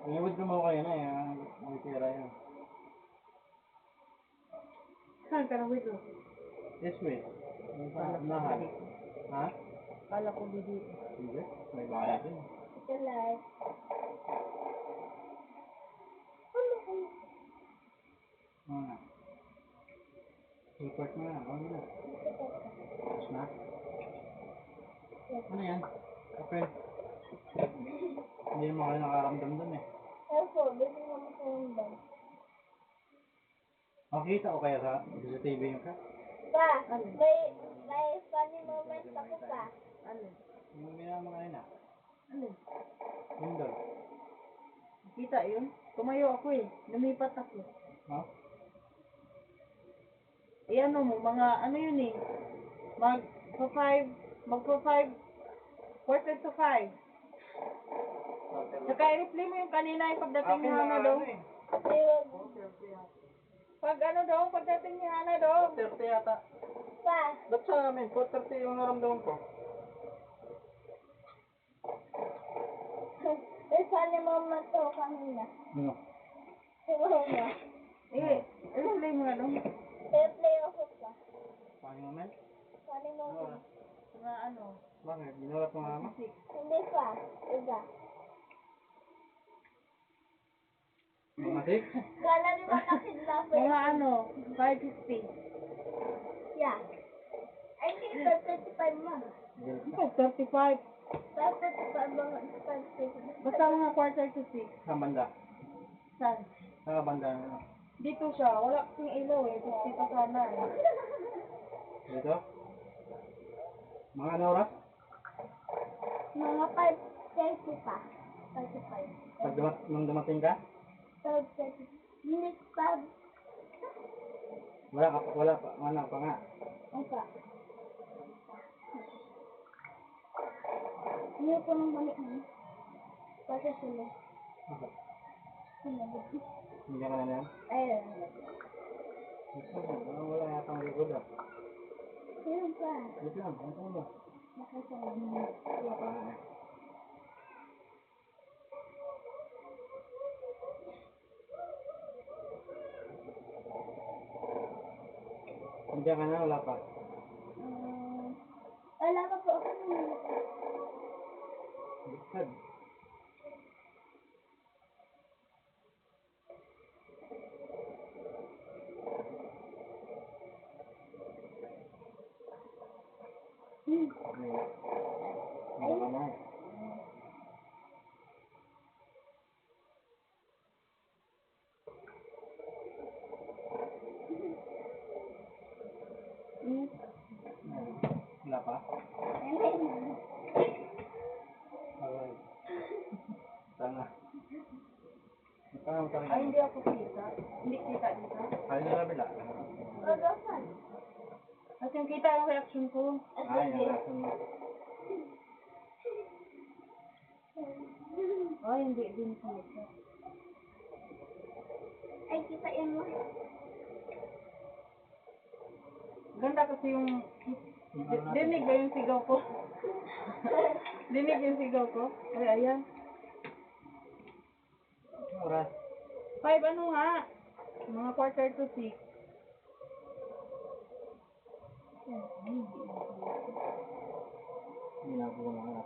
I-withdraw mo kayo na eh. Ang tira yun. Saan ka na withdraw? This way. Yung sa Kala ko unahan. dito. Ha? Kala ko dito. Hindi. May bayad din. Ito lang. Ano? Report mo na. Ano na? Tapos na? Ano yan? Kape. Hindi naman kayo nakaramdam dun eh. Opo, bigyan naman ko yung bag. Makikita ko kaya sa CCTV yung ka? Pa, Ano? may funny moment ako pa. Ano? Yung minama kayo na. Ano? Yun doon. Kita yun? Tumayo ako eh. Lumipat ako. Ha? Eh ano mo, mga ano yun eh. Magpa-5, quarter to 5. Saka i-replay mo yung kanina yung pagdating ni Hana daw. Ayun. Pag ano daw, pagdating ni Hana daw. 4:30 yata. Pa, Ba't sa amin? 4:30 yung naramdaman ko. may funny moment ako kanina. Ano? Mama, Eh, i-replay mo na daw. play ako pa. Paano naman? Funny Ano moment. oras? Mga ano. Bakit? Binulat mo nga mo? Hindi pa. Iba. Mga 6? Kala ni Mama kidnap eh. Mga ano, 5:50. Yeah. I think it's 35 months. 5:35. Tapos mga 5 Basta mga quarter to 6. Saan banda? Saan? Saan banda? Ano? Dito siya. Wala kasing ilaw eh. 50 pa sana eh. Dito? Mga ano oras? Mga 5:30 pa. 35. Nung dumating ka? 5:30. Hindi pa. Wala pa nga. Ang pa. Hindi ko nang balik mo. Kasi sila. Bakit? Sila. Hindi ka na yan? Ayun. Wala yata ang likod ah. Sino pa? Wait lang, ano mo? Nakasabi. Wala pa nga eh. Hindi ka na, wala pa. Wala pa po ako. Bukad. Wala ka na eh. Wala pa? Okay. Tanga. Tanga talaga. Ay, hindi ako kita. Hindi kita dito. Ay, nalabila. Rodosan. Kasi yung kita yung reaction ko. Ay, nalasan mo. Ay, hindi din kita. Ay, kita yan mo. Ganda kasi yung... Dinig ba yung sigaw ko? Dinig yung sigaw ko? Ay, ayan. Oras. 5 ano nga? Mga quarter to 6. Ginagawa mo nga.